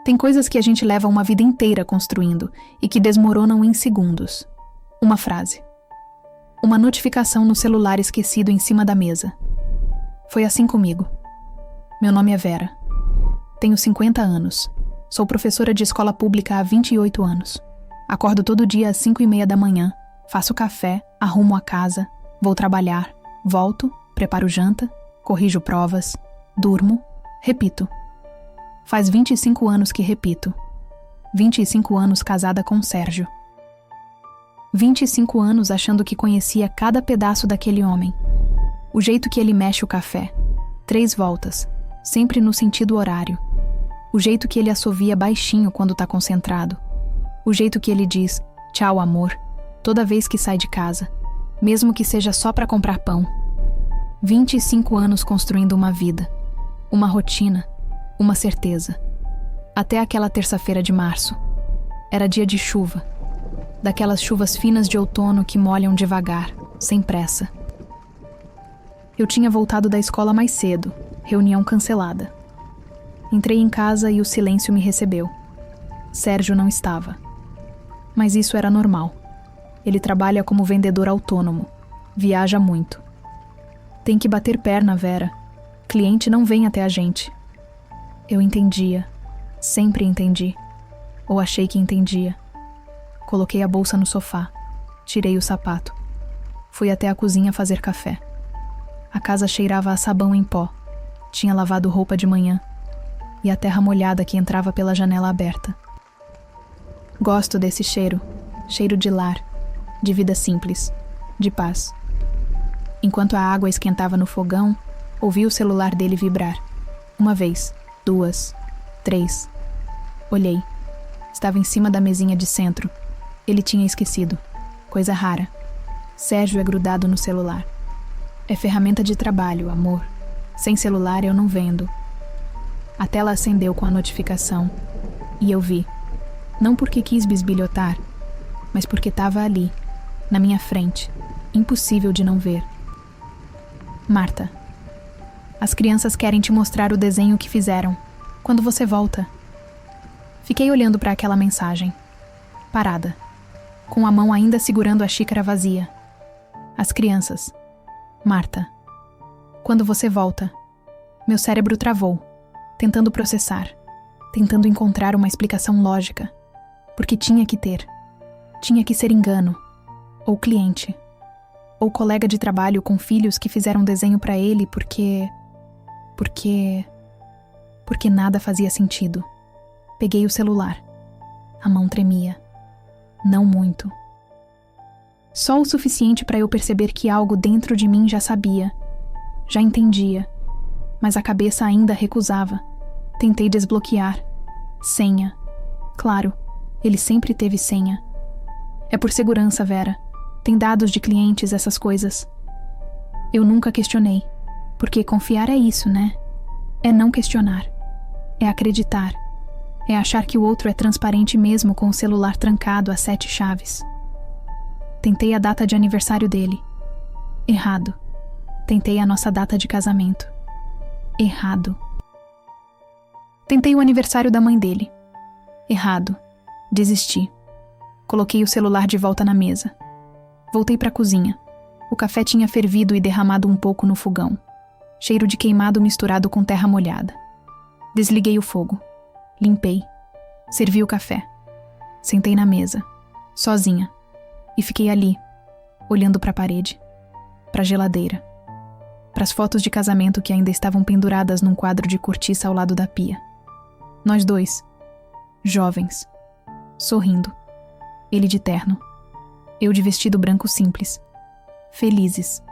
Tem coisas que a gente leva uma vida inteira construindo e que desmoronam em segundos. Uma frase. Uma notificação no celular esquecido em cima da mesa. Foi assim comigo. Meu nome é Vera. Tenho 50 anos. Sou professora de escola pública há 28 anos. Acordo todo dia às 5:30 da manhã, faço café, arrumo a casa, vou trabalhar, volto, preparo janta, corrijo provas, durmo, repito. Faz 25 anos que repito. 25 anos casada com Sérgio. 25 anos achando que conhecia cada pedaço daquele homem. O jeito que ele mexe o café. 3 voltas, sempre no sentido horário. O jeito que ele assovia baixinho quando tá concentrado. O jeito que ele diz, tchau amor, toda vez que sai de casa, mesmo que seja só para comprar pão. 25 anos construindo uma vida, uma rotina, uma certeza. Até aquela terça-feira de março. Era dia de chuva. Daquelas chuvas finas de outono que molham devagar, sem pressa. Eu tinha voltado da escola mais cedo, reunião cancelada. Entrei em casa e o silêncio me recebeu. Sérgio não estava. Mas isso era normal. Ele trabalha como vendedor autônomo. Viaja muito. Tem que bater perna, Vera. Cliente não vem até a gente. Eu entendia. Sempre entendi. Ou achei que entendia. Coloquei a bolsa no sofá. Tirei o sapato. Fui até a cozinha fazer café. A casa cheirava a sabão em pó. Tinha lavado roupa de manhã. E a terra molhada que entrava pela janela aberta. Gosto desse cheiro. Cheiro de lar. De vida simples. De paz. Enquanto a água esquentava no fogão, ouvi o celular dele vibrar. 1 vez, 2, 3. Olhei. Estava em cima da mesinha de centro. Ele tinha esquecido. Coisa rara. Sérgio é grudado no celular. É ferramenta de trabalho, amor. Sem celular eu não vendo. A tela acendeu com a notificação. E eu vi. Não porque quis bisbilhotar, mas porque estava ali, na minha frente. Impossível de não ver. Marta. As crianças querem te mostrar o desenho que fizeram. Quando você volta. Fiquei olhando para aquela mensagem. Parada. Com a mão ainda segurando a xícara vazia. As crianças. Marta. Quando você volta. Meu cérebro travou, tentando processar, tentando encontrar uma explicação lógica. Porque tinha que ter. Tinha que ser engano. Ou cliente. Ou colega de trabalho com filhos que fizeram desenho para ele porque nada fazia sentido. Peguei o celular. A mão tremia. Não muito. Só o suficiente para eu perceber que algo dentro de mim já sabia. Já entendia. Mas a cabeça ainda recusava. Tentei desbloquear. Senha. Claro, ele sempre teve senha. É por segurança, Vera. Tem dados de clientes, essas coisas. Eu nunca questionei. Porque confiar é isso, né? É não questionar. É acreditar. É achar que o outro é transparente mesmo com o celular trancado a 7 chaves. Tentei a data de aniversário dele. Errado. Tentei a nossa data de casamento. Errado. Tentei o aniversário da mãe dele. Errado. Desisti. Coloquei o celular de volta na mesa. Voltei para a cozinha. O café tinha fervido e derramado um pouco no fogão. Cheiro de queimado misturado com terra molhada. Desliguei o fogo. Limpei. Servi o café. Sentei na mesa, sozinha. E fiquei ali, olhando para a parede, para a geladeira, para as fotos de casamento que ainda estavam penduradas num quadro de cortiça ao lado da pia. Nós dois, jovens, sorrindo. Ele de terno, eu de vestido branco simples. Felizes.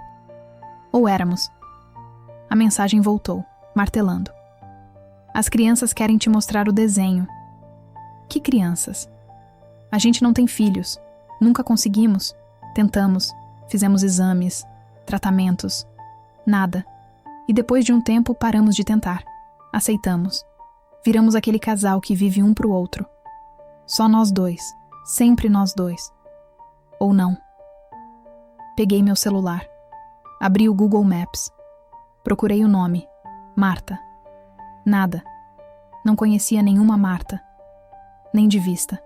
Ou éramos. A mensagem voltou, martelando. As crianças querem te mostrar o desenho. Que crianças? A gente não tem filhos. Nunca conseguimos. Tentamos. Fizemos exames, tratamentos. Nada. E depois de um tempo paramos de tentar. Aceitamos. Viramos aquele casal que vive um pro outro. Só nós dois. Sempre nós dois. Ou não. Peguei meu celular. Abri o Google Maps. Procurei o nome. Marta. Nada. Não conhecia nenhuma Marta, nem de vista.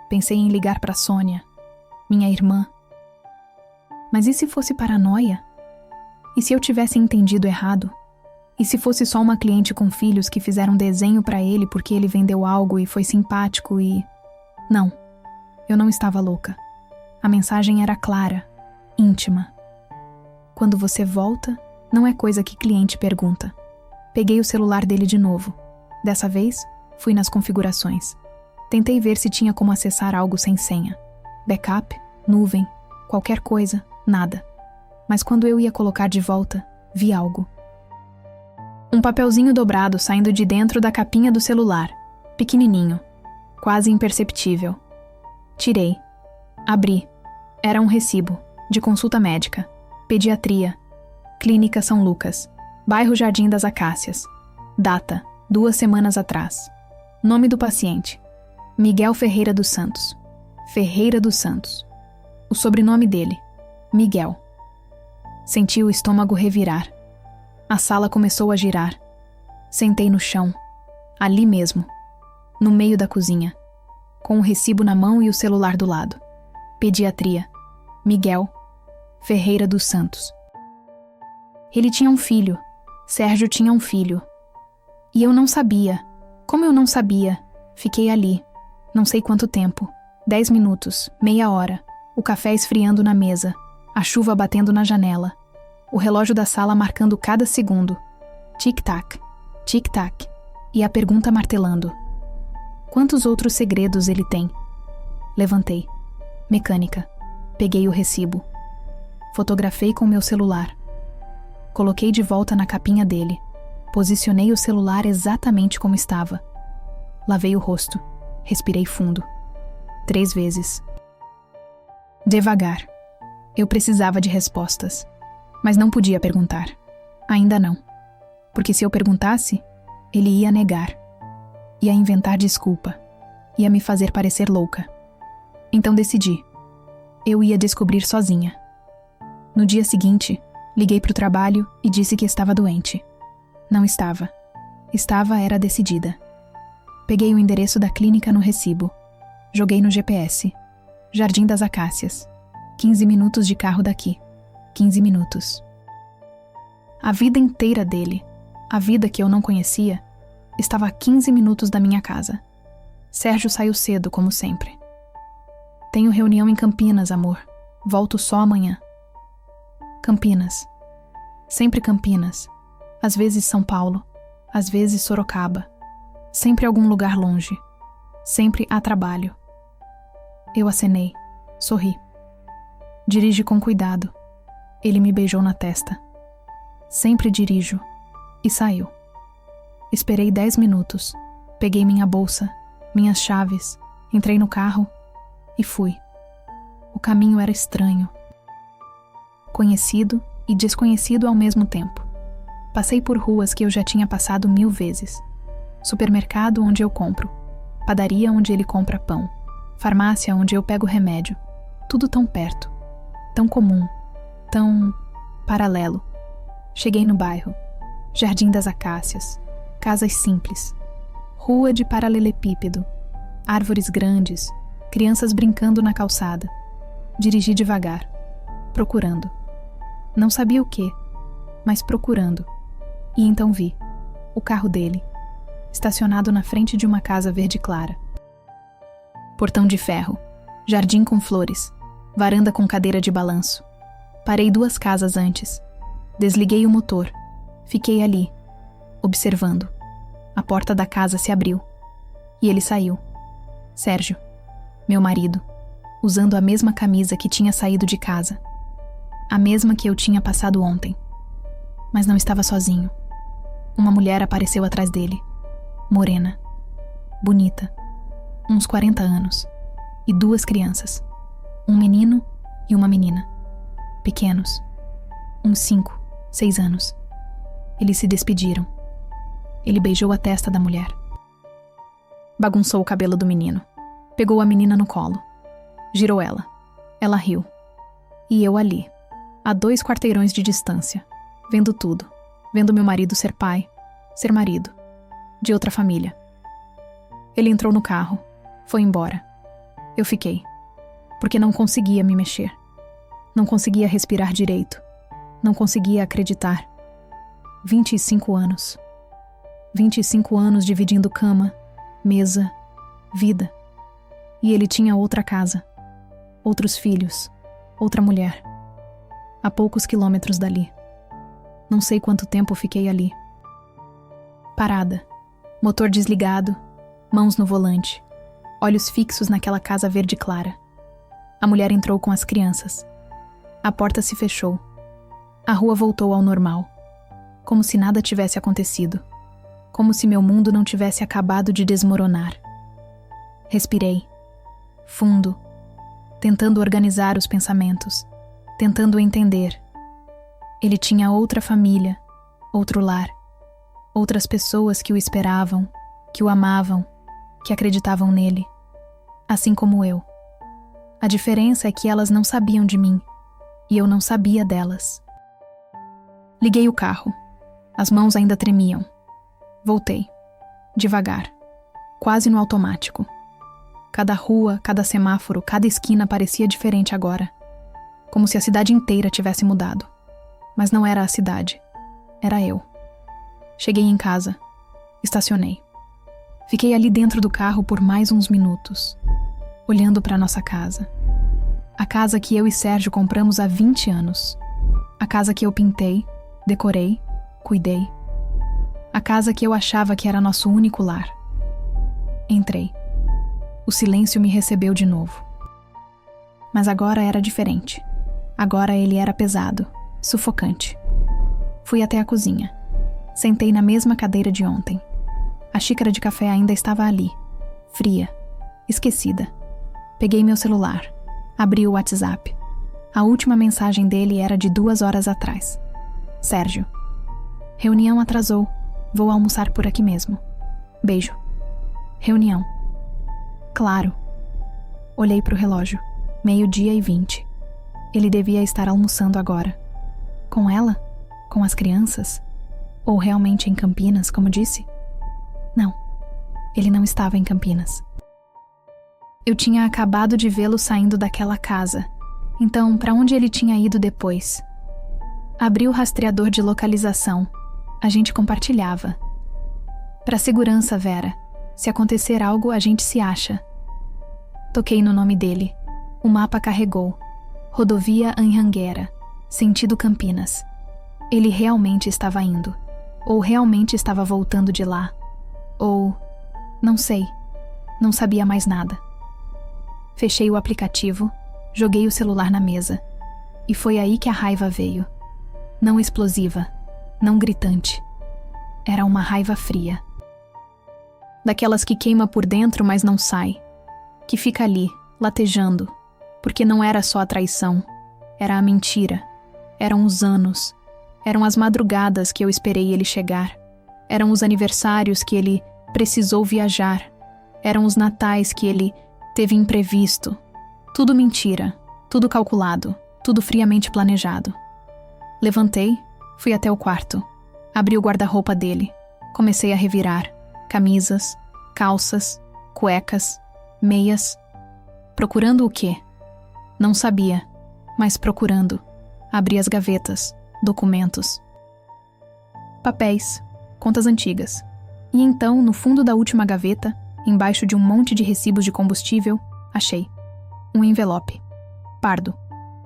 Pensei em ligar para Sônia, minha irmã. Mas e se fosse paranoia? E se eu tivesse entendido errado? E se fosse só uma cliente com filhos que fizeram desenho para ele porque ele vendeu algo e foi simpático e... Não, eu não estava louca. A mensagem era clara, íntima. Quando você volta, não é coisa que cliente pergunta. Peguei o celular dele de novo. Dessa vez, fui nas configurações. Tentei ver se tinha como acessar algo sem senha. Backup, nuvem, qualquer coisa, nada. Mas quando eu ia colocar de volta, vi algo. Um papelzinho dobrado saindo de dentro da capinha do celular, pequenininho, quase imperceptível. Tirei. Abri. Era um recibo, de consulta médica, pediatria, Clínica São Lucas, bairro Jardim das Acácias. Data, 2 semanas atrás. Nome do paciente, Miguel Ferreira dos Santos. Ferreira dos Santos. O sobrenome dele, Miguel. Senti o estômago revirar. A sala começou a girar. Sentei no chão, ali mesmo, no meio da cozinha, com o recibo na mão e o celular do lado. Pediatria, Miguel Ferreira dos Santos. Ele tinha um filho, Sérgio tinha um filho. E eu não sabia. Como eu não sabia? Fiquei ali, não sei quanto tempo, 10 minutos, meia hora, o café esfriando na mesa, a chuva batendo na janela, o relógio da sala marcando cada segundo. Tic-tac, tic-tac, e a pergunta martelando. Quantos outros segredos ele tem? Levantei. Mecânica. Peguei o recibo. Fotografei com meu celular. Coloquei de volta na capinha dele. Posicionei o celular exatamente como estava. Lavei o rosto. Respirei fundo. 3 vezes. Devagar. Eu precisava de respostas. Mas não podia perguntar. Ainda não. Porque se eu perguntasse, ele ia negar. Ia inventar desculpa. Ia me fazer parecer louca. Então decidi. Eu ia descobrir sozinha. No dia seguinte, liguei para o trabalho e disse que estava doente. Não estava. Era decidida. Peguei o endereço da clínica no recibo. Joguei no GPS. Jardim das Acácias. 15 minutos de carro daqui. 15 minutos. A vida inteira dele, a vida que eu não conhecia, estava a 15 minutos da minha casa. Sérgio saiu cedo, como sempre. Tenho reunião em Campinas, amor. Volto só amanhã. Campinas. Sempre Campinas. Às vezes São Paulo. Às vezes Sorocaba. Sempre algum lugar longe. Sempre a trabalho. Eu acenei. Sorri. Dirige com cuidado. Ele me beijou na testa. Sempre dirijo. E saiu. Esperei 10 minutos. Peguei minha bolsa, minhas chaves, entrei no carro e fui. O caminho era estranho. Conhecido e desconhecido ao mesmo tempo. Passei por ruas que eu já tinha passado 1000 vezes. Supermercado onde eu compro. Padaria onde ele compra pão. Farmácia onde eu pego remédio. Tudo tão perto. Tão comum. Tão paralelo. Cheguei no bairro. Jardim das Acácias. Casas simples. Rua de paralelepípedo. Árvores grandes. Crianças brincando na calçada. Dirigi devagar. Procurando. Não sabia o quê, mas procurando. E então vi o carro dele, estacionado na frente de uma casa verde clara. Portão de ferro. Jardim com flores. Varanda com cadeira de balanço. Parei 2 casas antes. Desliguei o motor. Fiquei ali, observando. A porta da casa se abriu. E ele saiu. Sérgio, meu marido, usando a mesma camisa que tinha saído de casa. A mesma que eu tinha passado ontem. Mas não estava sozinho. Uma mulher apareceu atrás dele. Morena. Bonita. Uns 40 anos. E 2 crianças. Um menino e uma menina. Pequenos. Uns 5, 6 anos. Eles se despediram. Ele beijou a testa da mulher. Bagunçou o cabelo do menino. Pegou a menina no colo. Girou ela. Ela riu. E eu ali, a 2 quarteirões de distância, vendo tudo. Vendo meu marido ser pai, ser marido. de outra família. Ele entrou no carro, foi embora. Eu fiquei, porque não conseguia me mexer. Não conseguia respirar direito. Não conseguia acreditar. 25 anos. 25 anos dividindo cama, mesa, vida. E ele tinha outra casa, outros filhos, outra mulher. A poucos quilômetros dali. Não sei quanto tempo fiquei ali. Parada, motor desligado, mãos no volante, olhos fixos naquela casa verde clara. A mulher entrou com as crianças. A porta se fechou. A rua voltou ao normal. Como se nada tivesse acontecido. Como se meu mundo não tivesse acabado de desmoronar. Respirei. Fundo. Tentando organizar os pensamentos. Tentando entender. Ele tinha outra família, outro lar. Outras pessoas que o esperavam, que o amavam, que acreditavam nele. Assim como eu. A diferença é que elas não sabiam de mim. E eu não sabia delas. Liguei o carro. As mãos ainda tremiam. Voltei. Devagar. Quase no automático. Cada rua, cada semáforo, cada esquina parecia diferente agora. Como se a cidade inteira tivesse mudado. Mas não era a cidade. Era eu. Cheguei em casa. Estacionei. Fiquei ali dentro do carro por mais uns minutos. Olhando para nossa casa. A casa que eu e Sérgio compramos há 20 anos. A casa que eu pintei, decorei, cuidei. A casa que eu achava que era nosso único lar. Entrei. O silêncio me recebeu de novo. Mas agora era diferente. Agora ele era pesado, sufocante. Fui até a cozinha. Sentei na mesma cadeira de ontem. A xícara de café ainda estava ali, fria, esquecida. Peguei meu celular. Abri o WhatsApp. A última mensagem dele era de 2 horas atrás. Sérgio. Reunião atrasou. Vou almoçar por aqui mesmo. Beijo. Reunião. Claro. Olhei pro relógio. 12:20. Ele devia estar almoçando agora. Com ela? Com as crianças? Ou realmente em Campinas, como disse? Não. Ele não estava em Campinas. Eu tinha acabado de vê-lo saindo daquela casa. Então, para onde ele tinha ido depois? Abri o rastreador de localização. A gente compartilhava. Para segurança, Vera. Se acontecer algo, a gente se acha. Toquei no nome dele. O mapa carregou. Rodovia Anhanguera. Sentido Campinas. Ele realmente estava indo. Ou realmente estava voltando de lá. Ou... não sei. Não sabia mais nada. Fechei o aplicativo, joguei o celular na mesa. E foi aí que a raiva veio. Não explosiva, não gritante. Era uma raiva fria. Daquelas que queima por dentro, mas não sai. Que fica ali, latejando. Porque não era só a traição. Era a mentira. Eram os anos. Eram as madrugadas que eu esperei ele chegar. Eram os aniversários que ele precisou viajar. Eram os natais que ele... teve imprevisto. Tudo mentira, tudo calculado, tudo friamente planejado. Levantei, fui até o quarto. Abri o guarda-roupa dele. Comecei a revirar. Camisas, calças, cuecas, meias. Procurando o quê? Não sabia, mas procurando. Abri as gavetas, documentos. Papéis, contas antigas. E então, no fundo da última gaveta, embaixo de um monte de recibos de combustível, achei. Um envelope. Pardo.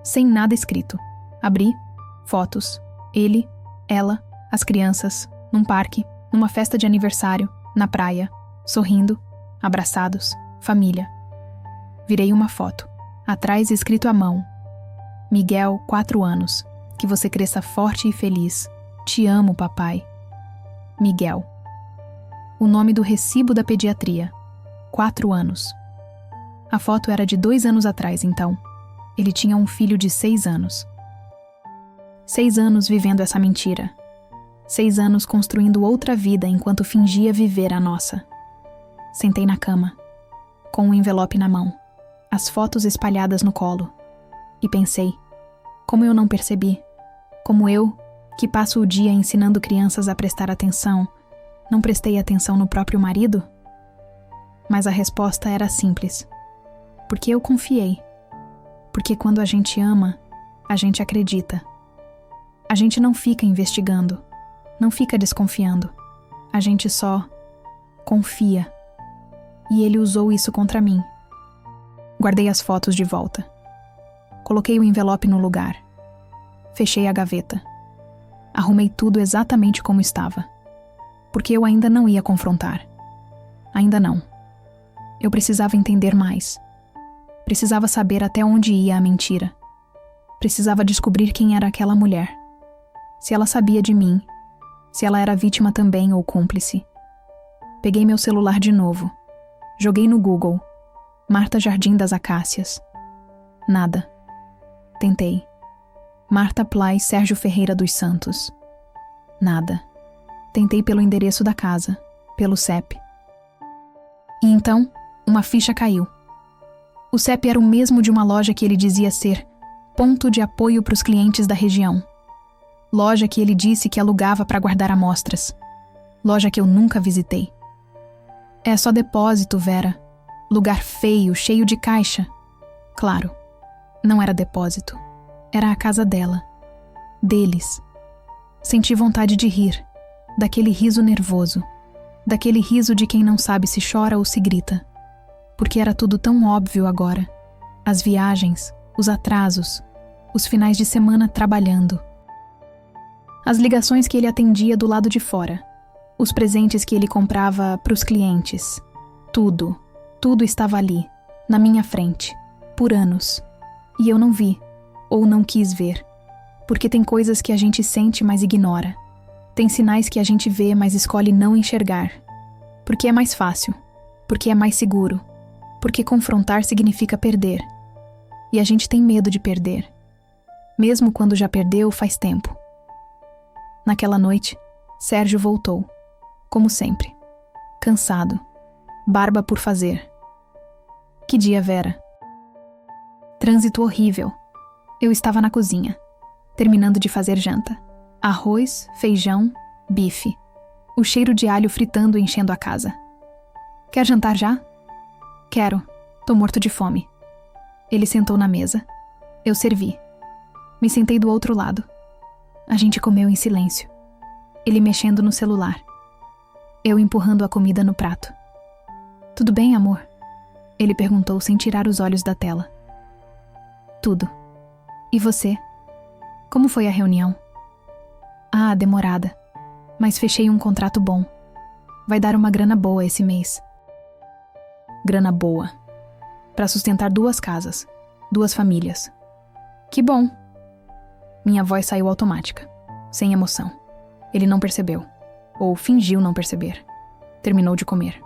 Sem nada escrito. Abri. Fotos. Ele, ela, as crianças, num parque, numa festa de aniversário, na praia, sorrindo, abraçados, família. Virei uma foto. Atrás escrito à mão. Miguel, 4 anos. Que você cresça forte e feliz. Te amo, papai. Miguel. O nome do recibo da pediatria. 4 anos. A foto era de 2 anos atrás, então. Ele tinha um filho de 6 anos. 6 anos vivendo essa mentira. 6 anos construindo outra vida enquanto fingia viver a nossa. Sentei na cama, com um envelope na mão, as fotos espalhadas no colo. E pensei, como eu não percebi? Como eu, que passo o dia ensinando crianças a prestar atenção, Não prestei atenção no próprio marido? Mas a resposta era simples. Porque eu confiei. Porque quando a gente ama, a gente acredita. A gente não fica investigando, não fica desconfiando. A gente só confia. E ele usou isso contra mim. Guardei as fotos de volta. Coloquei o envelope no lugar. Fechei a gaveta. Arrumei tudo exatamente como estava. Porque eu ainda não ia confrontar. Ainda não. Eu precisava entender mais. Precisava saber até onde ia a mentira. Precisava descobrir quem era aquela mulher. Se ela sabia de mim. Se ela era vítima também ou cúmplice. Peguei meu celular de novo. Joguei no Google. Marta Jardim das Acácias. Nada. Tentei. Marta Ply Sérgio Ferreira dos Santos. Nada. Tentei pelo endereço da casa, pelo CEP. E então, uma ficha caiu. O CEP era o mesmo de uma loja que ele dizia ser ponto de apoio para os clientes da região. Loja que ele disse que alugava para guardar amostras. Loja que eu nunca visitei. É só depósito, Vera. Lugar feio, cheio de caixa. Claro, não era depósito. Era a casa dela. Deles. Senti vontade de rir. Daquele riso nervoso. Daquele riso de quem não sabe se chora ou se grita. Porque era tudo tão óbvio agora. As viagens, os atrasos, os finais de semana trabalhando. As ligações que ele atendia do lado de fora. Os presentes que ele comprava para os clientes. Tudo, tudo estava ali, na minha frente, por anos. E eu não vi, ou não quis ver. Porque tem coisas que a gente sente, mas ignora. Tem sinais que a gente vê, mas escolhe não enxergar. Porque é mais fácil. Porque é mais seguro. Porque confrontar significa perder. E a gente tem medo de perder. Mesmo quando já perdeu faz tempo. Naquela noite, Sérgio voltou. Como sempre. Cansado. Barba por fazer. Que dia, Vera. Trânsito horrível. Eu estava na cozinha, terminando de fazer janta. Arroz, feijão, bife. O cheiro de alho fritando enchendo a casa. Quer jantar já? Quero. Tô morto de fome. Ele sentou na mesa. Eu servi. Me sentei do outro lado. A gente comeu em silêncio. Ele mexendo no celular. Eu empurrando a comida no prato. Tudo bem, amor? Ele perguntou sem tirar os olhos da tela. Tudo. E você? Como foi a reunião? Ah, demorada. Mas fechei um contrato bom. Vai dar uma grana boa esse mês. Grana boa. Para sustentar 2 casas. 2 famílias. Que bom. Minha voz saiu automática. Sem emoção. Ele não percebeu. Ou fingiu não perceber. Terminou de comer.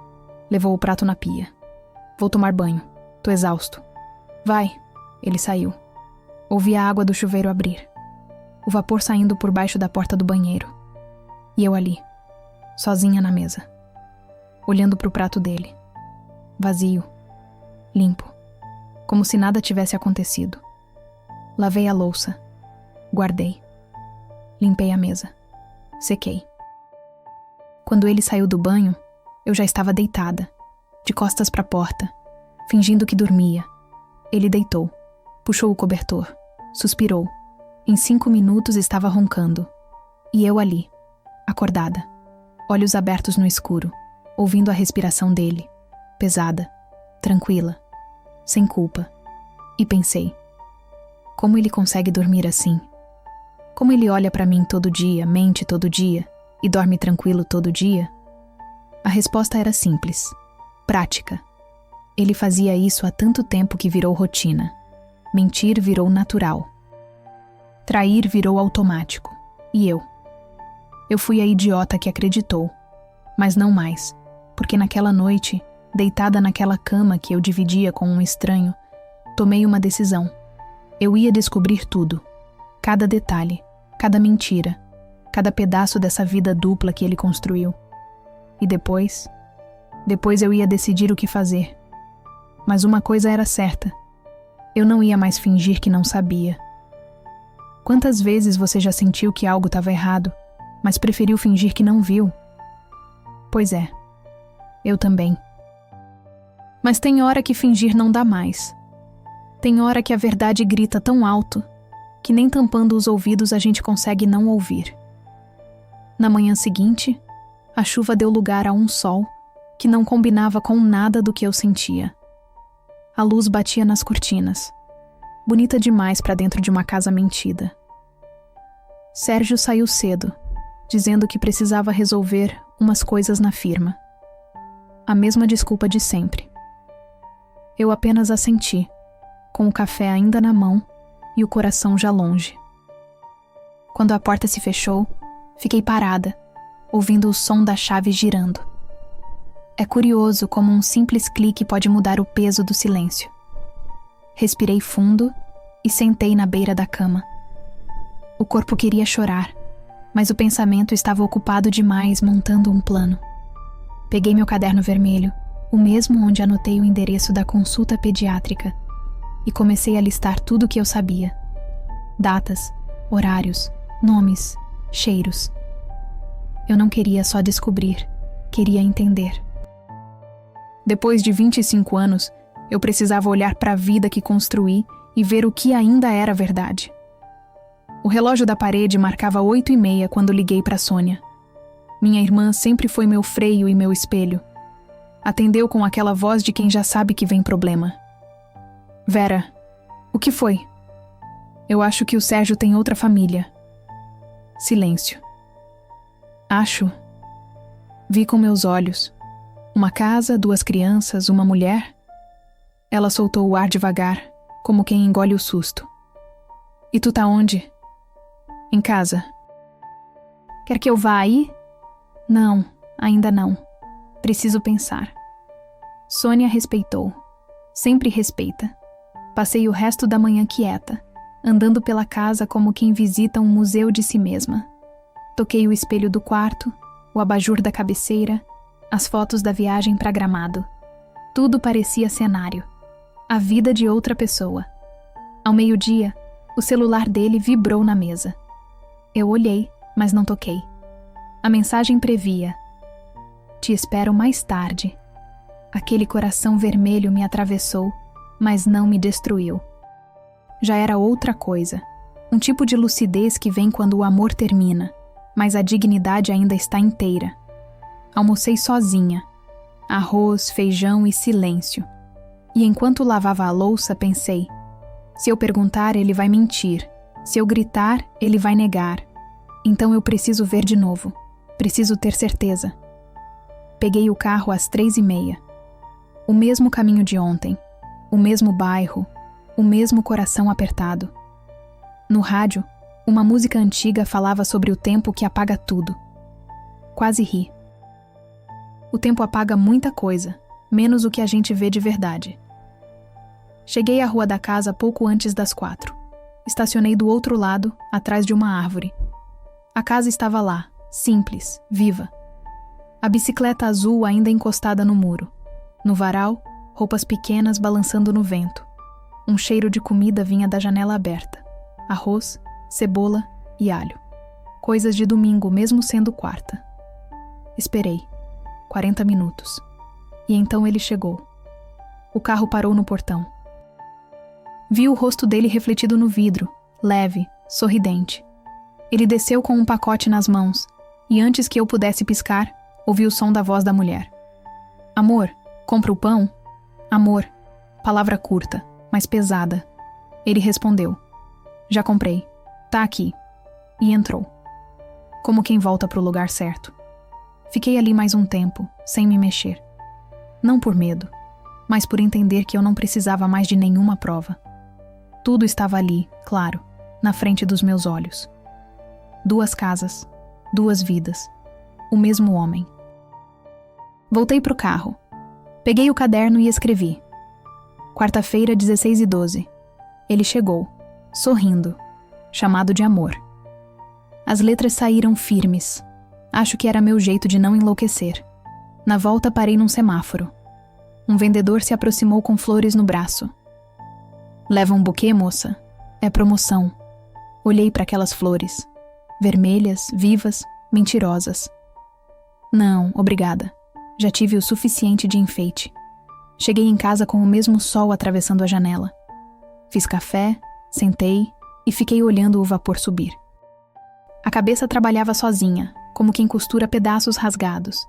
Levou o prato na pia. Vou tomar banho. Tô exausto. Vai. Ele saiu. Ouvi a água do chuveiro abrir. O vapor saindo por baixo da porta do banheiro. E eu ali, sozinha na mesa, olhando pro prato dele. Vazio. Limpo. Como se nada tivesse acontecido. Lavei a louça. Guardei. Limpei a mesa. Sequei. Quando ele saiu do banho, eu já estava deitada, de costas para a porta, fingindo que dormia. Ele deitou, puxou o cobertor, suspirou. Em 5 minutos estava roncando. E eu ali, acordada, olhos abertos no escuro, ouvindo a respiração dele, pesada, tranquila, sem culpa. E pensei, como ele consegue dormir assim? Como ele olha para mim todo dia, mente todo dia e dorme tranquilo todo dia? A resposta era simples, prática. Ele fazia isso há tanto tempo que virou rotina. Mentir virou natural. Trair virou automático. E eu? Eu fui a idiota que acreditou. Mas não mais, porque naquela noite, deitada naquela cama que eu dividia com um estranho, tomei uma decisão. Eu ia descobrir tudo. Cada detalhe, cada mentira, cada pedaço dessa vida dupla que ele construiu. E depois eu ia decidir o que fazer. Mas uma coisa era certa. Eu não ia mais fingir que não sabia. Quantas vezes você já sentiu que algo estava errado, mas preferiu fingir que não viu? Pois é, eu também. Mas tem hora que fingir não dá mais. Tem hora que a verdade grita tão alto que nem tampando os ouvidos a gente consegue não ouvir. Na manhã seguinte, a chuva deu lugar a um sol que não combinava com nada do que eu sentia. A luz batia nas cortinas, bonita demais para dentro de uma casa mentida. Sérgio saiu cedo, dizendo que precisava resolver umas coisas na firma. A mesma desculpa de sempre. Eu apenas assenti, com o café ainda na mão e o coração já longe. Quando a porta se fechou, fiquei parada, ouvindo o som da chave girando. É curioso como um simples clique pode mudar o peso do silêncio. Respirei fundo e sentei na beira da cama. O corpo queria chorar, mas o pensamento estava ocupado demais montando um plano. Peguei meu caderno vermelho, o mesmo onde anotei o endereço da consulta pediátrica, e comecei a listar tudo o que eu sabia. Datas, horários, nomes, cheiros. Eu não queria só descobrir, queria entender. Depois de 25 anos, eu precisava olhar para a vida que construí e ver o que ainda era verdade. O relógio da parede marcava 8h30 quando liguei para Sônia. Minha irmã sempre foi meu freio e meu espelho. Atendeu com aquela voz de quem já sabe que vem problema. Vera, o que foi? Eu acho que o Sérgio tem outra família. Silêncio. Acho. Vi com meus olhos. Uma casa, 2 crianças, uma mulher. Ela soltou o ar devagar, como quem engole o susto. E tu tá onde? Em casa. Quer que eu vá aí? Não, ainda não. Preciso pensar. Sônia respeitou. Sempre respeita. Passei o resto da manhã quieta, andando pela casa como quem visita um museu de si mesma. Toquei o espelho do quarto, o abajur da cabeceira, as fotos da viagem para Gramado. Tudo parecia cenário. A vida de outra pessoa. Ao meio-dia, o celular dele vibrou na mesa. Eu olhei, mas não toquei. A mensagem previa: te espero mais tarde. Aquele coração vermelho me atravessou, mas não me destruiu. Já era outra coisa. Um tipo de lucidez que vem quando o amor termina, mas a dignidade ainda está inteira. Almocei sozinha. Arroz, feijão e silêncio. E enquanto lavava a louça, pensei: se eu perguntar, ele vai mentir. Se eu gritar, ele vai negar. Então eu preciso ver de novo. Preciso ter certeza. Peguei o carro às 3h30. O mesmo caminho de ontem. O mesmo bairro. O mesmo coração apertado. No rádio, uma música antiga falava sobre o tempo que apaga tudo. Quase ri. O tempo apaga muita coisa, menos o que a gente vê de verdade. Cheguei à rua da casa pouco antes das 4. Estacionei do outro lado, atrás de uma árvore. A casa estava lá, simples, viva. A bicicleta azul ainda encostada no muro. No varal, roupas pequenas balançando no vento. Um cheiro de comida vinha da janela aberta. Arroz, cebola e alho. Coisas de domingo, mesmo sendo quarta. Esperei. 40 minutos. E então ele chegou. O carro parou no portão. Vi o rosto dele refletido no vidro, leve, sorridente. Ele desceu com um pacote nas mãos, e antes que eu pudesse piscar, ouvi o som da voz da mulher. Amor, compra o pão? Amor. Palavra curta, mas pesada. Ele respondeu. Já comprei. Tá aqui. E entrou. Como quem volta pro lugar certo. Fiquei ali mais um tempo, sem me mexer. Não por medo, mas por entender que eu não precisava mais de nenhuma prova. Tudo estava ali, claro, na frente dos meus olhos. 2 casas, 2 vidas, o mesmo homem. Voltei pro carro. Peguei o caderno e escrevi. Quarta-feira, 16h12. Ele chegou, sorrindo, chamado de amor. As letras saíram firmes. Acho que era meu jeito de não enlouquecer. Na volta parei num semáforo. Um vendedor se aproximou com flores no braço. Leva um buquê, moça? É promoção. Olhei para aquelas flores. Vermelhas, vivas, mentirosas. Não, obrigada. Já tive o suficiente de enfeite. Cheguei em casa com o mesmo sol atravessando a janela. Fiz café, sentei e fiquei olhando o vapor subir. A cabeça trabalhava sozinha, como quem costura pedaços rasgados.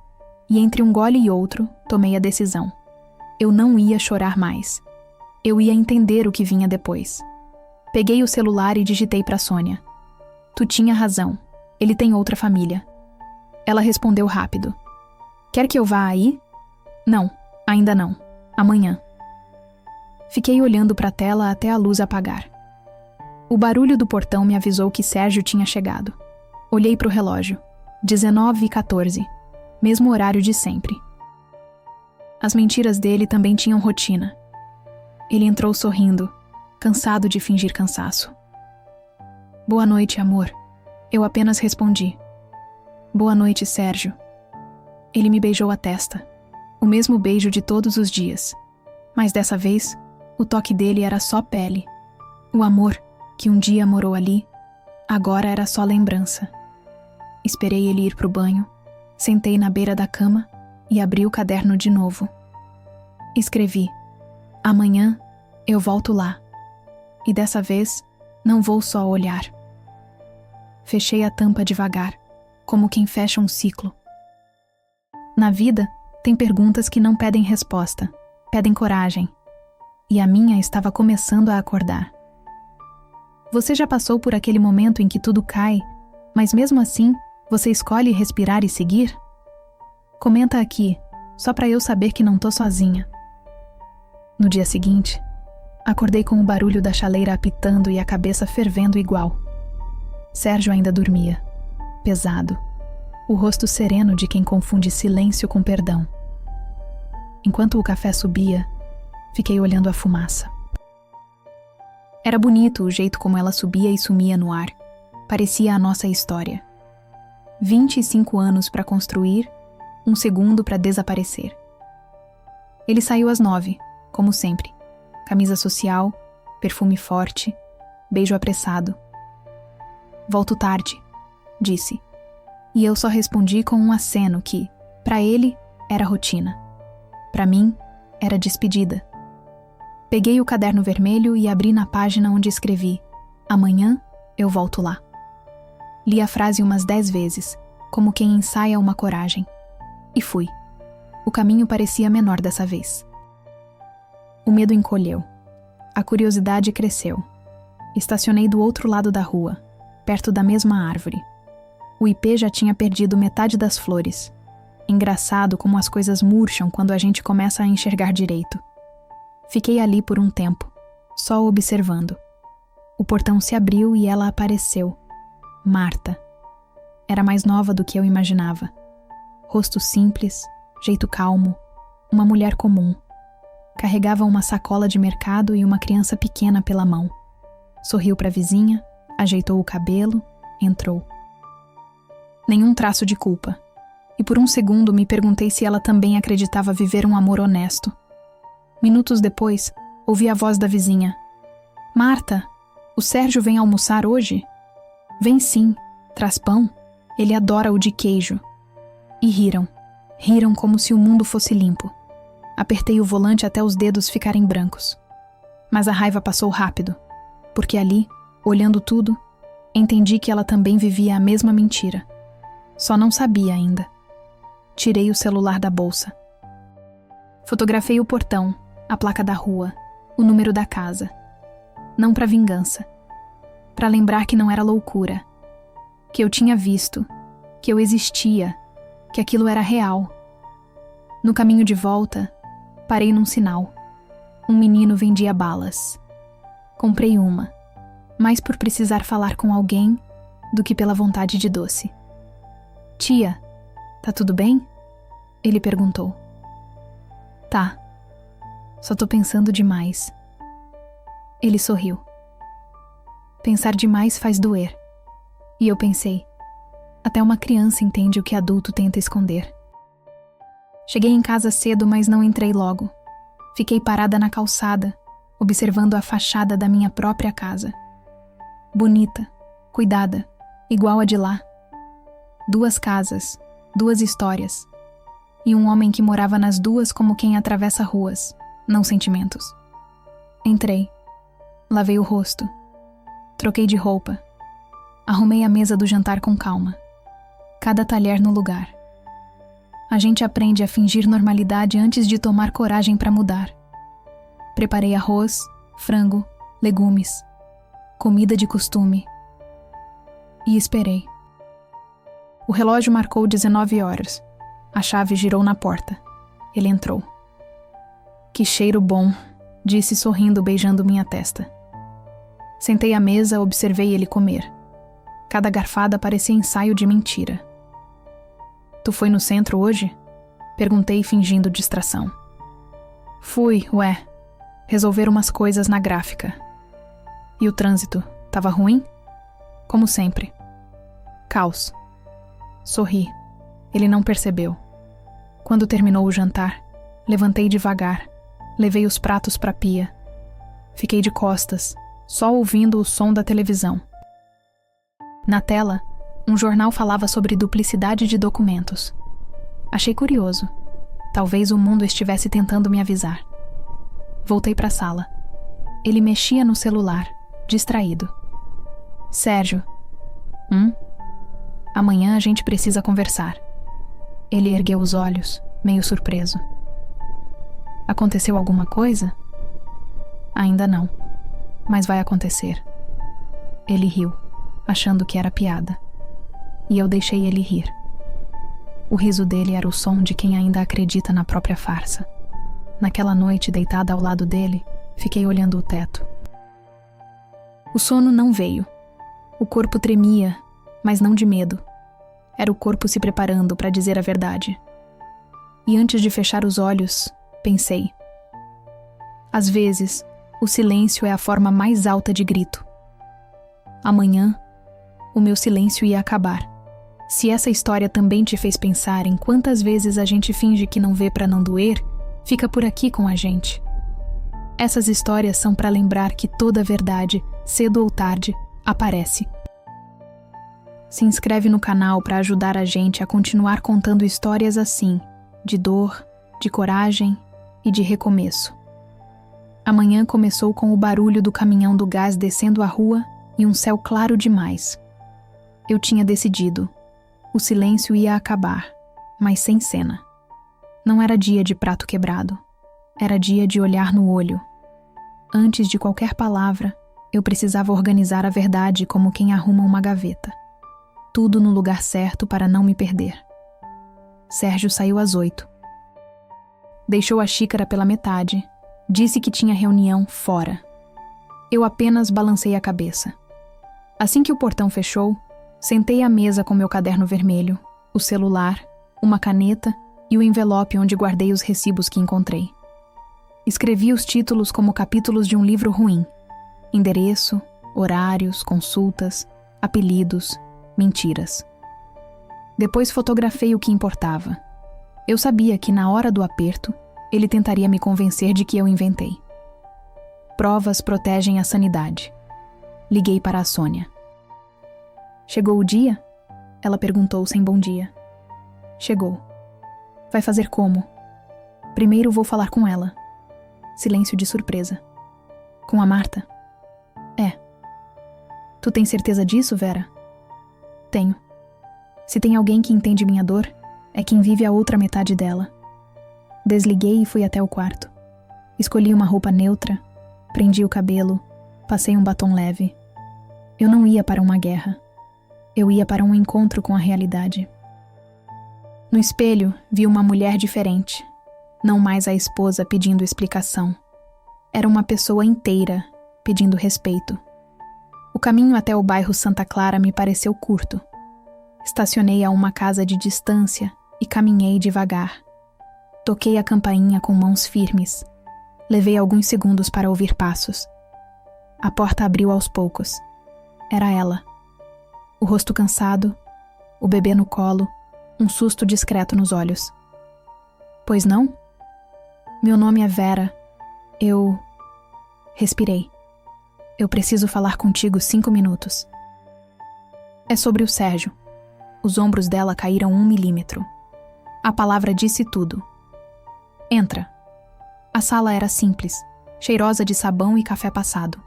E entre um gole e outro, tomei a decisão. Eu não ia chorar mais. Eu ia entender o que vinha depois. Peguei o celular e digitei para Sônia. Tu tinha razão. Ele tem outra família. Ela respondeu rápido. Quer que eu vá aí? Não, ainda não. Amanhã. Fiquei olhando para a tela até a luz apagar. O barulho do portão me avisou que Sérgio tinha chegado. Olhei para o relógio. 19h14. Mesmo horário de sempre. As mentiras dele também tinham rotina. Ele entrou sorrindo, cansado de fingir cansaço. Boa noite, amor. Eu apenas respondi. Boa noite, Sérgio. Ele me beijou a testa. O mesmo beijo de todos os dias. Mas dessa vez, o toque dele era só pele. O amor, que um dia morou ali, agora era só lembrança. Esperei ele ir pro banho, sentei na beira da cama e abri o caderno de novo. Escrevi: amanhã eu volto lá. E dessa vez, não vou só olhar. Fechei a tampa devagar, como quem fecha um ciclo. Na vida, tem perguntas que não pedem resposta, pedem coragem. E a minha estava começando a acordar. Você já passou por aquele momento em que tudo cai, mas mesmo assim, você escolhe respirar e seguir? Comenta aqui, só para eu saber que não tô sozinha. No dia seguinte, acordei com o barulho da chaleira apitando e a cabeça fervendo igual. Sérgio ainda dormia, pesado, o rosto sereno de quem confunde silêncio com perdão. Enquanto o café subia, fiquei olhando a fumaça. Era bonito o jeito como ela subia e sumia no ar. Parecia a nossa história. 25 anos para construir, 1 segundo para desaparecer. Ele saiu às 9, como sempre. Camisa social, perfume forte, beijo apressado. Volto tarde, disse. E eu só respondi com um aceno que, para ele, era rotina. Para mim, era despedida. Peguei o caderno vermelho e abri na página onde escrevi: amanhã eu volto lá. Li a frase umas 10 vezes, como quem ensaia uma coragem. E fui. O caminho parecia menor dessa vez. O medo encolheu. A curiosidade cresceu. Estacionei do outro lado da rua, perto da mesma árvore. O ipê já tinha perdido metade das flores. Engraçado como as coisas murcham quando a gente começa a enxergar direito. Fiquei ali por um tempo, só observando. O portão se abriu e ela apareceu. Marta. Era mais nova do que eu imaginava. Rosto simples, jeito calmo, uma mulher comum. Carregava uma sacola de mercado e uma criança pequena pela mão. Sorriu para a vizinha, ajeitou o cabelo, entrou. Nenhum traço de culpa. E por um segundo me perguntei se ela também acreditava viver um amor honesto. Minutos depois, ouvi a voz da vizinha. Marta, o Sérgio vem almoçar hoje? Vem sim, traz pão. Ele adora o de queijo. E riram. Riram como se o mundo fosse limpo. Apertei o volante até os dedos ficarem brancos. Mas a raiva passou rápido, porque ali, olhando tudo, entendi que ela também vivia a mesma mentira. Só não sabia ainda. Tirei o celular da bolsa. Fotografei o portão, a placa da rua, o número da casa. Não para vingança. Para lembrar que não era loucura. Que eu tinha visto. Que eu existia. Que aquilo era real. No caminho de volta, parei num sinal. Um menino vendia balas. Comprei uma, mais por precisar falar com alguém do que pela vontade de doce. Tia, tá tudo bem? Ele perguntou. Tá. Só tô pensando demais. Ele sorriu. Pensar demais faz doer. E eu pensei, até uma criança entende o que adulto tenta esconder. Cheguei em casa cedo, mas não entrei logo. Fiquei parada na calçada, observando a fachada da minha própria casa. Bonita, cuidada, igual a de lá. 2 casas, 2 histórias. E um homem que morava nas duas como quem atravessa ruas, não sentimentos. Entrei. Lavei o rosto. Troquei de roupa. Arrumei a mesa do jantar com calma. Cada talher no lugar. A gente aprende a fingir normalidade antes de tomar coragem para mudar. Preparei arroz, frango, legumes, comida de costume. E esperei. O relógio marcou 19 horas. A chave girou na porta. Ele entrou. Que cheiro bom, disse sorrindo, beijando minha testa. Sentei à mesa, observei ele comer. Cada garfada parecia ensaio de mentira. Tu foi no centro hoje? Perguntei, fingindo distração. Fui, ué. Resolver umas coisas na gráfica. E o trânsito, tava ruim? Como sempre. Caos. Sorri. Ele não percebeu. Quando terminou o jantar, levantei devagar, levei os pratos para a pia. Fiquei de costas, só ouvindo o som da televisão. Na tela, um jornal falava sobre duplicidade de documentos. Achei curioso. Talvez o mundo estivesse tentando me avisar. Voltei para a sala. Ele mexia no celular, distraído. Sérgio. Amanhã a gente precisa conversar. Ele ergueu os olhos, meio surpreso. Aconteceu alguma coisa? Ainda não, mas vai acontecer. Ele riu, achando que era piada. E eu deixei ele rir. O riso dele era o som de quem ainda acredita na própria farsa. Naquela noite, deitada ao lado dele, fiquei olhando o teto. O sono não veio. O corpo tremia, mas não de medo. Era o corpo se preparando para dizer a verdade. E antes de fechar os olhos, pensei. Às vezes, o silêncio é a forma mais alta de grito. Amanhã, o meu silêncio ia acabar. Se essa história também te fez pensar em quantas vezes a gente finge que não vê para não doer, fica por aqui com a gente. Essas histórias são para lembrar que toda verdade, cedo ou tarde, aparece. Se inscreve no canal para ajudar a gente a continuar contando histórias assim, de dor, de coragem e de recomeço. Amanhã começou com o barulho do caminhão do gás descendo a rua e um céu claro demais. Eu tinha decidido. O silêncio ia acabar, mas sem cena. Não era dia de prato quebrado. Era dia de olhar no olho. Antes de qualquer palavra, eu precisava organizar a verdade como quem arruma uma gaveta. Tudo no lugar certo para não me perder. Sérgio saiu às 8. Deixou a xícara pela metade. Disse que tinha reunião fora. Eu apenas balancei a cabeça. Assim que o portão fechou, sentei à mesa com meu caderno vermelho, o celular, uma caneta e o envelope onde guardei os recibos que encontrei. Escrevi os títulos como capítulos de um livro ruim. Endereço, horários, consultas, apelidos, mentiras. Depois fotografei o que importava. Eu sabia que na hora do aperto, ele tentaria me convencer de que eu inventei. Provas protegem a sanidade. Liguei para a Sônia. Chegou o dia? Ela perguntou sem bom dia. Chegou. Vai fazer como? Primeiro vou falar com ela. Silêncio de surpresa. Com a Marta? É. Tu tem certeza disso, Vera? Tenho. Se tem alguém que entende minha dor, é quem vive a outra metade dela. Desliguei e fui até o quarto. Escolhi uma roupa neutra, prendi o cabelo, passei um batom leve. Eu não ia para uma guerra. Eu ia para um encontro com a realidade. No espelho, vi uma mulher diferente. Não mais a esposa pedindo explicação. Era uma pessoa inteira, pedindo respeito. O caminho até o bairro Santa Clara me pareceu curto. Estacionei a uma casa de distância e caminhei devagar. Toquei a campainha com mãos firmes. Levei alguns segundos para ouvir passos. A porta abriu aos poucos. Era ela. O rosto cansado, o bebê no colo, um susto discreto nos olhos. Pois não? Meu nome é Vera. Eu... Respirei. Eu preciso falar contigo 5 minutos. É sobre o Sérgio. Os ombros dela caíram 1 milímetro. A palavra disse tudo. Entra. A sala era simples, cheirosa de sabão e café passado.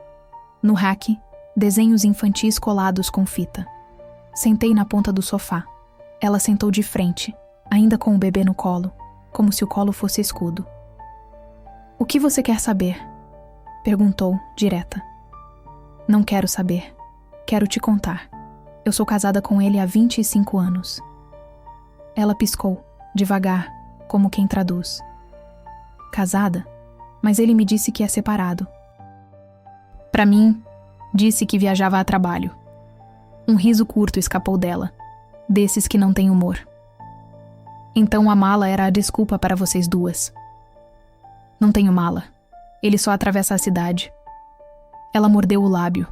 No rack, desenhos infantis colados com fita. Sentei na ponta do sofá. Ela sentou de frente, ainda com o bebê no colo, como se o colo fosse escudo. O que você quer saber? Perguntou, direta. Não quero saber. Quero te contar. Eu sou casada com ele há 25 anos. Ela piscou, devagar, como quem traduz. Casada? Mas ele me disse que é separado. Para mim, disse que viajava a trabalho. Um riso curto escapou dela, desses que não têm humor. Então a mala era a desculpa para vocês duas. Não tenho mala. Ele só atravessa a cidade. Ela mordeu o lábio.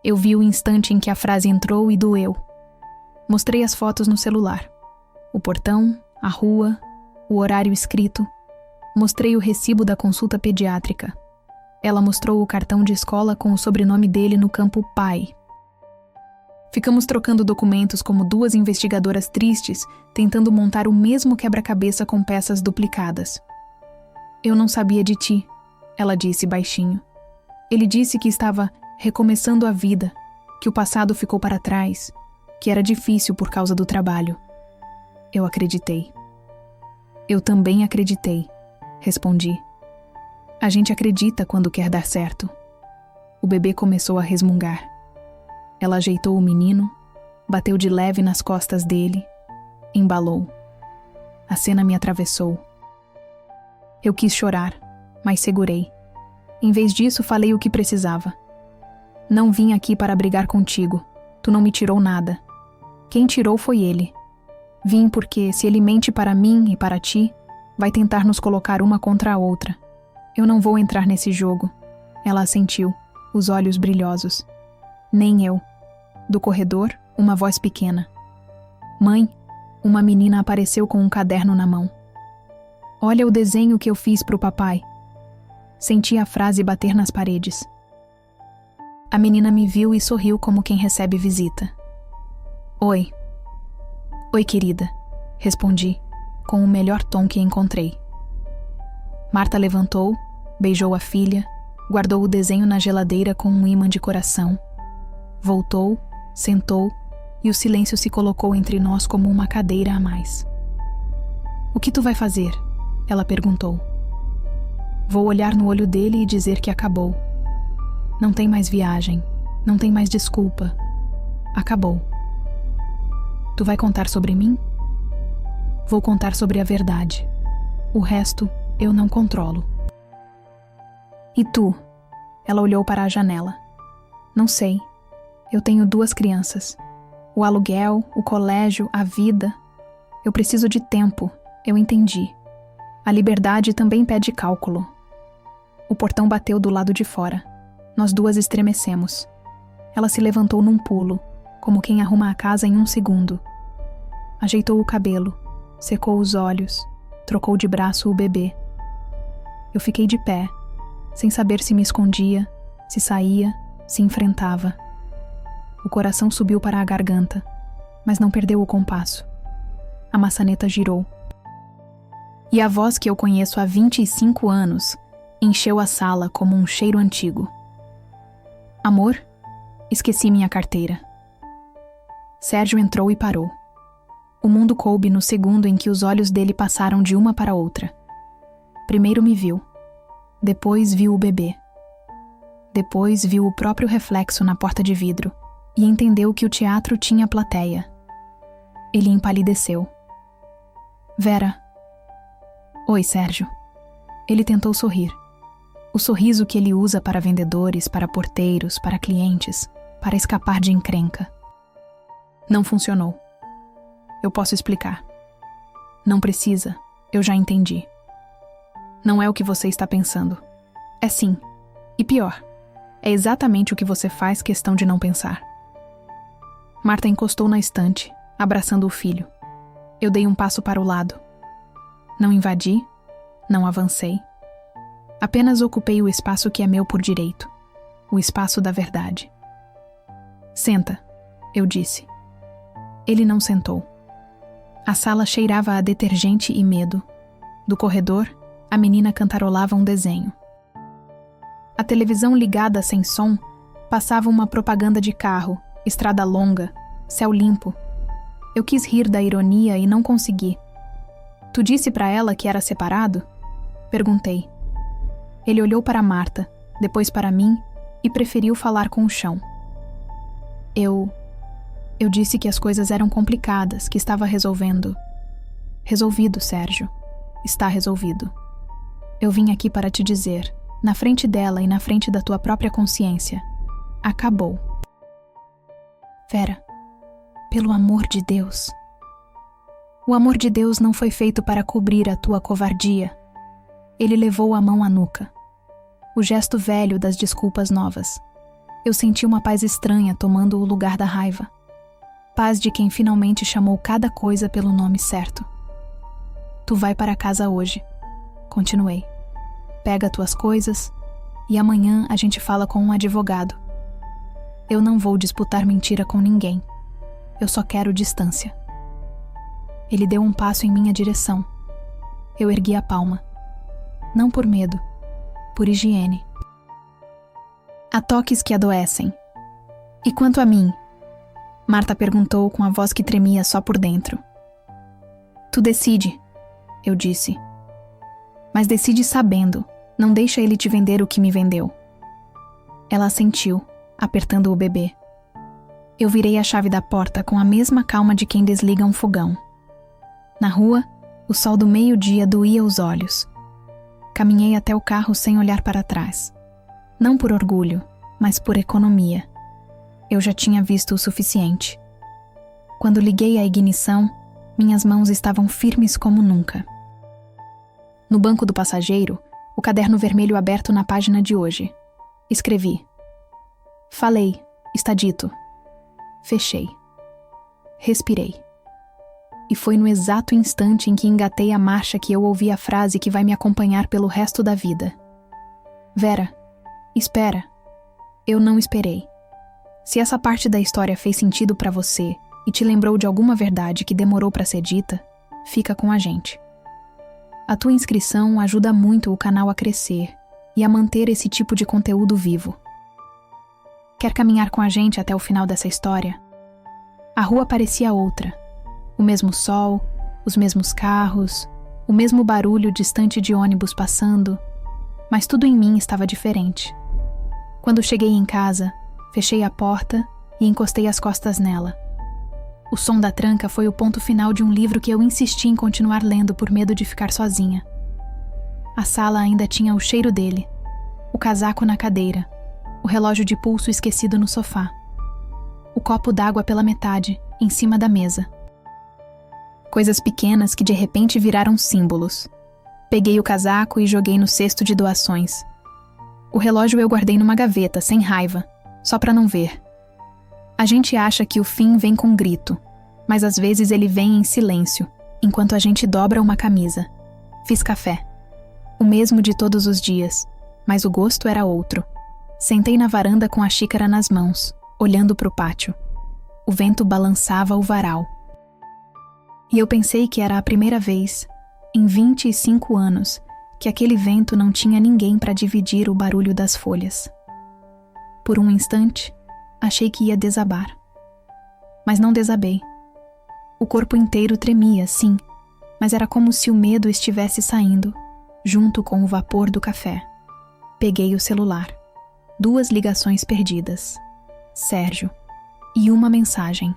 Eu vi o instante em que a frase entrou e doeu. Mostrei as fotos no celular. O portão, a rua, o horário escrito. Mostrei o recibo da consulta pediátrica. Ela mostrou o cartão de escola com o sobrenome dele no campo pai. Ficamos trocando documentos como duas investigadoras tristes, tentando montar o mesmo quebra-cabeça com peças duplicadas. Eu não sabia de ti, ela disse baixinho. Ele disse que estava recomeçando a vida, que o passado ficou para trás, que era difícil por causa do trabalho. Eu acreditei. Eu também acreditei, respondi. A gente acredita quando quer dar certo. O bebê começou a resmungar. Ela ajeitou o menino, bateu de leve nas costas dele, embalou. A cena me atravessou. Eu quis chorar, mas segurei. Em vez disso, falei o que precisava. Não vim aqui para brigar contigo. Tu não me tirou nada. Quem tirou foi ele. Vim porque, se ele mente para mim e para ti, vai tentar nos colocar uma contra a outra. Eu não vou entrar nesse jogo. Ela assentiu, os olhos brilhosos. Nem eu. Do corredor, uma voz pequena. Mãe, uma menina apareceu com um caderno na mão. Olha o desenho que eu fiz pro papai. Senti a frase bater nas paredes. A menina me viu e sorriu como quem recebe visita. Oi. Oi, querida, respondi, com o melhor tom que encontrei. Marta levantou, beijou a filha, guardou o desenho na geladeira com um ímã de coração. Voltou, sentou e o silêncio se colocou entre nós como uma cadeira a mais. O que tu vai fazer? Ela perguntou. Vou olhar no olho dele e dizer que acabou. Não tem mais viagem, não tem mais desculpa. Acabou. Tu vai contar sobre mim? Vou contar sobre a verdade. O resto eu não controlo. E tu? Ela olhou para a janela. Não sei. Eu tenho 2 crianças. O aluguel, o colégio, a vida. Eu preciso de tempo, eu entendi. A liberdade também pede cálculo. O portão bateu do lado de fora. Nós duas estremecemos. Ela se levantou num pulo, como quem arruma a casa em 1 segundo. Ajeitou o cabelo, secou os olhos, trocou de braço o bebê. Eu fiquei de pé, sem saber se me escondia, se saía, se enfrentava. O coração subiu para a garganta, mas não perdeu o compasso. A maçaneta girou. E a voz que eu conheço há 25 anos encheu a sala como um cheiro antigo. Amor? Esqueci minha carteira. Sérgio entrou e parou. O mundo coube no segundo em que os olhos dele passaram de uma para outra. Primeiro me viu. Depois viu o bebê. Depois viu o próprio reflexo na porta de vidro e entendeu que o teatro tinha plateia. Ele empalideceu. Vera. Oi, Sérgio. Ele tentou sorrir. O sorriso que ele usa para vendedores, para porteiros, para clientes, para escapar de encrenca. Não funcionou. Eu posso explicar. Não precisa, eu já entendi. Não é o que você está pensando. É sim. E pior, é exatamente o que você faz questão de não pensar. Marta encostou na estante, abraçando o filho. Eu dei um passo para o lado. Não invadi, não avancei. Apenas ocupei o espaço que é meu por direito. O espaço da verdade. Senta, eu disse. Ele não sentou. A sala cheirava a detergente e medo. Do corredor, a menina cantarolava um desenho. A televisão ligada sem som passava uma propaganda de carro, estrada longa, céu limpo. Eu quis rir da ironia e não consegui. Tu disse para ela que era separado? Perguntei. Ele olhou para Marta, depois para mim e preferiu falar com o chão. Eu disse que as coisas eram complicadas, que estava resolvendo. Resolvido, Sérgio. Está resolvido. Eu vim aqui para te dizer, na frente dela e na frente da tua própria consciência. Acabou. Vera, pelo amor de Deus. O amor de Deus não foi feito para cobrir a tua covardia. Ele levou a mão à nuca. O gesto velho das desculpas novas. Eu senti uma paz estranha tomando o lugar da raiva. Paz de quem finalmente chamou cada coisa pelo nome certo. Tu vai para casa hoje. Continuei. Pega tuas coisas e amanhã a gente fala com um advogado. Eu não vou disputar mentira com ninguém. Eu só quero distância. Ele deu um passo em minha direção. Eu ergui a palma. Não por medo, por higiene. Há toques que adoecem. E quanto a mim? Marta perguntou com a voz que tremia só por dentro. Tu decide, eu disse. Mas decide sabendo, não deixa ele te vender o que me vendeu. Ela assentiu, apertando o bebê. Eu virei a chave da porta com a mesma calma de quem desliga um fogão. Na rua, o sol do meio-dia doía os olhos. Caminhei até o carro sem olhar para trás. Não por orgulho, mas por economia. Eu já tinha visto o suficiente. Quando liguei a ignição, minhas mãos estavam firmes como nunca. No banco do passageiro, o caderno vermelho aberto na página de hoje. Escrevi. Falei, está dito. Fechei. Respirei. E foi no exato instante em que engatei a marcha que eu ouvi a frase que vai me acompanhar pelo resto da vida. Vera, espera. Eu não esperei. Se essa parte da história fez sentido para você e te lembrou de alguma verdade que demorou para ser dita, fica com a gente. A tua inscrição ajuda muito o canal a crescer e a manter esse tipo de conteúdo vivo. Quer caminhar com a gente até o final dessa história? A rua parecia outra. O mesmo sol, os mesmos carros, o mesmo barulho distante de ônibus passando, mas tudo em mim estava diferente. Quando cheguei em casa, fechei a porta e encostei as costas nela. O som da tranca foi o ponto final de um livro que eu insisti em continuar lendo por medo de ficar sozinha. A sala ainda tinha o cheiro dele, o casaco na cadeira, o relógio de pulso esquecido no sofá, o copo d'água pela metade, em cima da mesa. Coisas pequenas que de repente viraram símbolos. Peguei o casaco e joguei no cesto de doações. O relógio eu guardei numa gaveta, sem raiva, só para não ver. A gente acha que o fim vem com grito, mas às vezes ele vem em silêncio, enquanto a gente dobra uma camisa. Fiz café. O mesmo de todos os dias, mas o gosto era outro. Sentei na varanda com a xícara nas mãos, olhando para o pátio. O vento balançava o varal. E eu pensei que era a primeira vez, em 25 anos, que aquele vento não tinha ninguém para dividir o barulho das folhas. Por um instante, achei que ia desabar. Mas não desabei. O corpo inteiro tremia, sim, mas era como se o medo estivesse saindo, junto com o vapor do café. Peguei o celular. 2 ligações perdidas. Sérgio. E uma mensagem.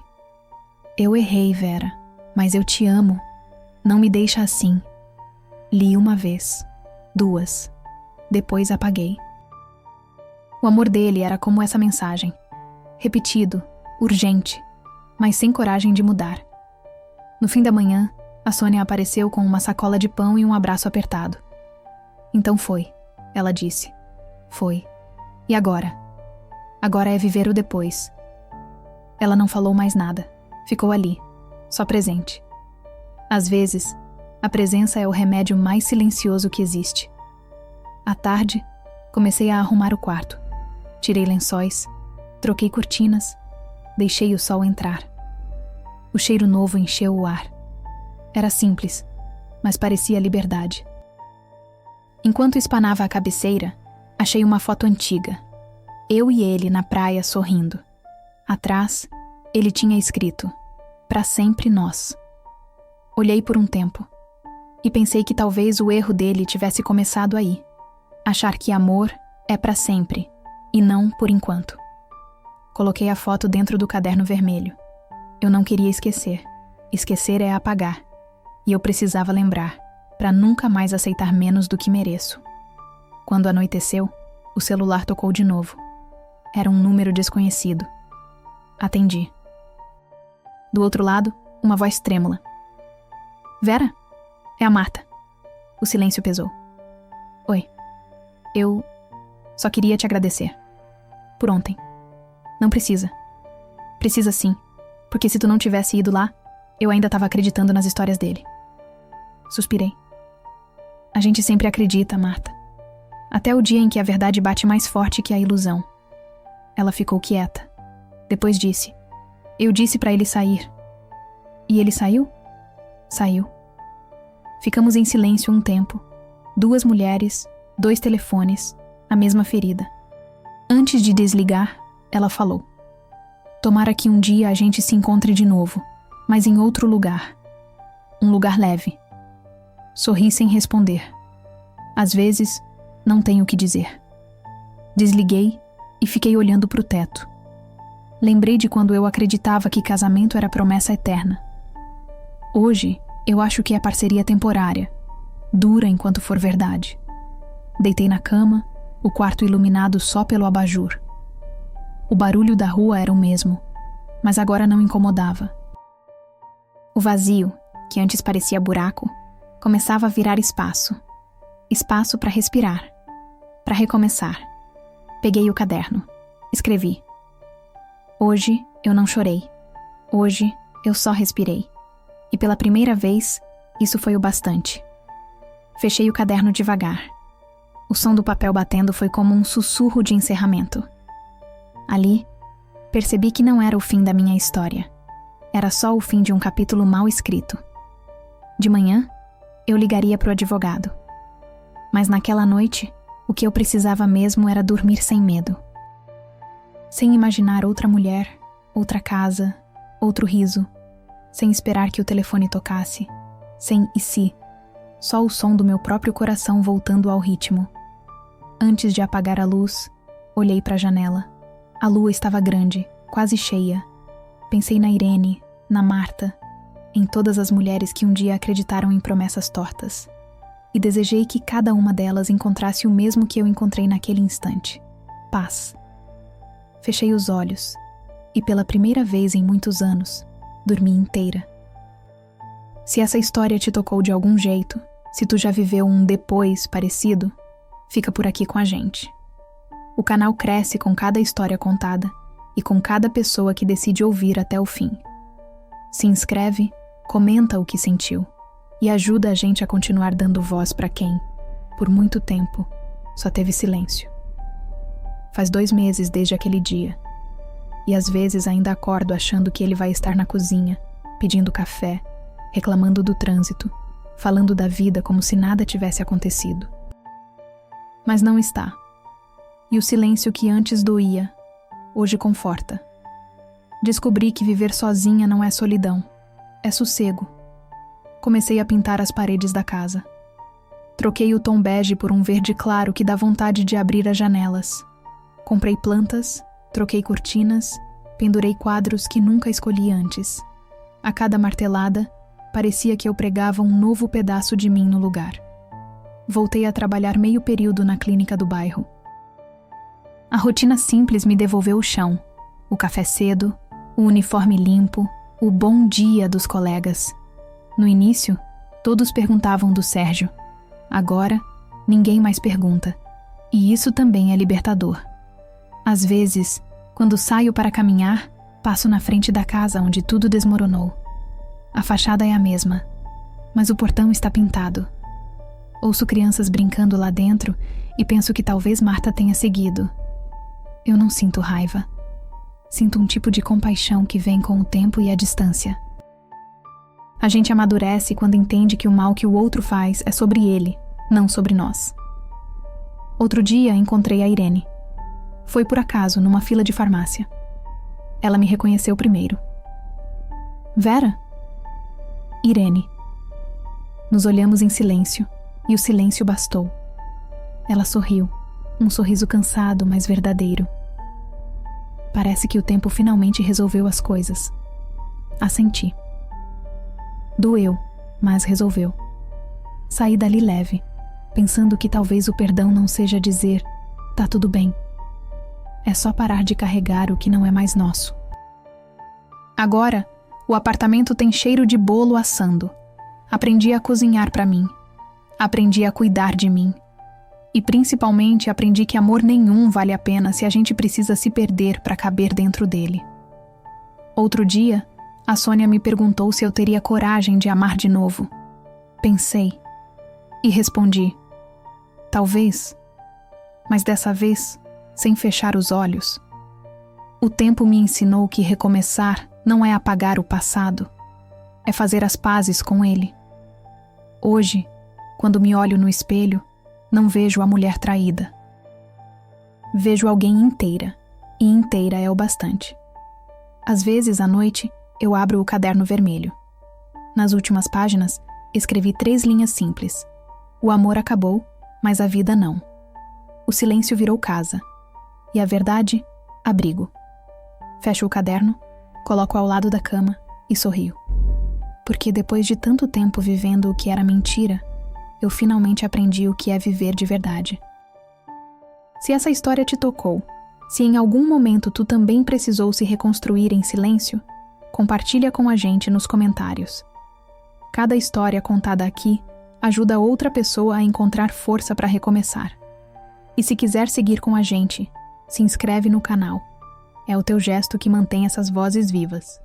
Eu errei, Vera, mas eu te amo. Não me deixa assim. Li uma vez. 2. Depois apaguei. O amor dele era como essa mensagem. Repetido, urgente, mas sem coragem de mudar. No fim da manhã, a Sônia apareceu com uma sacola de pão e um abraço apertado. Então foi, ela disse. Foi. E agora? Agora é viver o depois. Ela não falou mais nada. Ficou ali, só presente. Às vezes, a presença é o remédio mais silencioso que existe. À tarde, comecei a arrumar o quarto. Tirei lençóis, troquei cortinas, deixei o sol entrar. O cheiro novo encheu o ar. Era simples, mas parecia liberdade. Enquanto espanava a cabeceira, achei uma foto antiga. Eu e ele na praia sorrindo. Atrás, ele tinha escrito: "Pra sempre nós". Olhei por um tempo e pensei que talvez o erro dele tivesse começado aí. Achar que amor é pra sempre e não por enquanto. Coloquei a foto dentro do caderno vermelho. Eu não queria esquecer. Esquecer é apagar. E eu precisava lembrar, para nunca mais aceitar menos do que mereço. Quando anoiteceu, o celular tocou de novo. Era um número desconhecido. Atendi. Do outro lado, uma voz trêmula. "Vera? É a Marta." O silêncio pesou. "Oi. Eu só queria te agradecer. Por ontem. Não precisa. Precisa sim, porque se tu não tivesse ido lá, eu ainda estava acreditando nas histórias dele." Suspirei. "A gente sempre acredita, Marta. Até o dia em que a verdade bate mais forte que a ilusão." Ela ficou quieta. Depois disse: "Eu disse pra ele sair." "E ele saiu?" "Saiu." Ficamos em silêncio um tempo. 2 mulheres, 2 telefones, a mesma ferida. Antes de desligar, ela falou: "Tomara que um dia a gente se encontre de novo, mas em outro lugar. Um lugar leve." Sorri sem responder. Às vezes, não tenho o que dizer. Desliguei e fiquei olhando pro teto. Lembrei de quando eu acreditava que casamento era promessa eterna. Hoje, eu acho que é parceria temporária, dura enquanto for verdade. Deitei na cama, o quarto iluminado só pelo abajur. O barulho da rua era o mesmo, mas agora não incomodava. O vazio, que antes parecia buraco, começava a virar espaço. Espaço para respirar, para recomeçar. Peguei o caderno. Escrevi: "Hoje eu não chorei. Hoje eu só respirei. E pela primeira vez, isso foi o bastante." Fechei o caderno devagar. O som do papel batendo foi como um sussurro de encerramento. Ali, percebi que não era o fim da minha história. Era só o fim de um capítulo mal escrito. De manhã, eu ligaria pro advogado. Mas naquela noite, o que eu precisava mesmo era dormir sem medo. Sem imaginar outra mulher, outra casa, outro riso. Sem esperar que o telefone tocasse. Sem "e se?", só o som do meu próprio coração voltando ao ritmo. Antes de apagar a luz, olhei para a janela. A lua estava grande, quase cheia. Pensei na Irene, na Marta, em todas as mulheres que um dia acreditaram em promessas tortas. E desejei que cada uma delas encontrasse o mesmo que eu encontrei naquele instante: paz. Fechei os olhos e, pela primeira vez em muitos anos, dormi inteira. Se essa história te tocou de algum jeito, se tu já viveu um depois parecido, fica por aqui com a gente. O canal cresce com cada história contada e com cada pessoa que decide ouvir até o fim. Se inscreve, comenta o que sentiu e ajuda a gente a continuar dando voz para quem, por muito tempo, só teve silêncio. Faz 2 meses desde aquele dia e às vezes ainda acordo achando que ele vai estar na cozinha, pedindo café, reclamando do trânsito, falando da vida como se nada tivesse acontecido. Mas não está. E o silêncio que antes doía, hoje conforta. Descobri que viver sozinha não é solidão, é sossego. Comecei a pintar as paredes da casa. Troquei o tom bege por um verde claro que dá vontade de abrir as janelas. Comprei plantas, troquei cortinas, pendurei quadros que nunca escolhi antes. A cada martelada, parecia que eu pregava um novo pedaço de mim no lugar. Voltei a trabalhar meio período na clínica do bairro. A rotina simples me devolveu o chão. O café cedo, o uniforme limpo, o bom dia dos colegas. No início, todos perguntavam do Sérgio. Agora, ninguém mais pergunta. E isso também é libertador. Às vezes, quando saio para caminhar, passo na frente da casa onde tudo desmoronou. A fachada é a mesma, mas o portão está pintado. Ouço crianças brincando lá dentro e penso que talvez Marta tenha seguido. Eu não sinto raiva. Sinto um tipo de compaixão que vem com o tempo e a distância. A gente amadurece quando entende que o mal que o outro faz é sobre ele, não sobre nós. Outro dia encontrei a Irene. Foi por acaso, numa fila de farmácia. Ela me reconheceu primeiro. Vera? Irene. Nos olhamos em silêncio, e o silêncio bastou. Ela sorriu, um sorriso cansado, mas verdadeiro. Parece que o tempo finalmente resolveu as coisas. Assenti. Doeu, mas resolveu. Saí dali leve, pensando que talvez o perdão não seja dizer, tá tudo bem. É só parar de carregar o que não é mais nosso. Agora, o apartamento tem cheiro de bolo assando. Aprendi a cozinhar para mim. Aprendi a cuidar de mim. E principalmente aprendi que amor nenhum vale a pena se a gente precisa se perder para caber dentro dele. Outro dia, a Sônia me perguntou se eu teria coragem de amar de novo. Pensei. E respondi. Talvez. Mas dessa vez, sem fechar os olhos. O tempo me ensinou que recomeçar não é apagar o passado. É fazer as pazes com ele. Hoje, quando me olho no espelho, não vejo a mulher traída. Vejo alguém inteira, e inteira é o bastante. Às vezes, à noite, eu abro o caderno vermelho. Nas últimas páginas, escrevi 3 linhas simples. O amor acabou, mas a vida não. O silêncio virou casa. E a verdade, abrigo. Fecho o caderno, coloco ao lado da cama e sorrio. Porque depois de tanto tempo vivendo o que era mentira, eu finalmente aprendi o que é viver de verdade. Se essa história te tocou, se em algum momento tu também precisou se reconstruir em silêncio, compartilha com a gente nos comentários. Cada história contada aqui ajuda outra pessoa a encontrar força para recomeçar. E se quiser seguir com a gente, se inscreve no canal. É o teu gesto que mantém essas vozes vivas.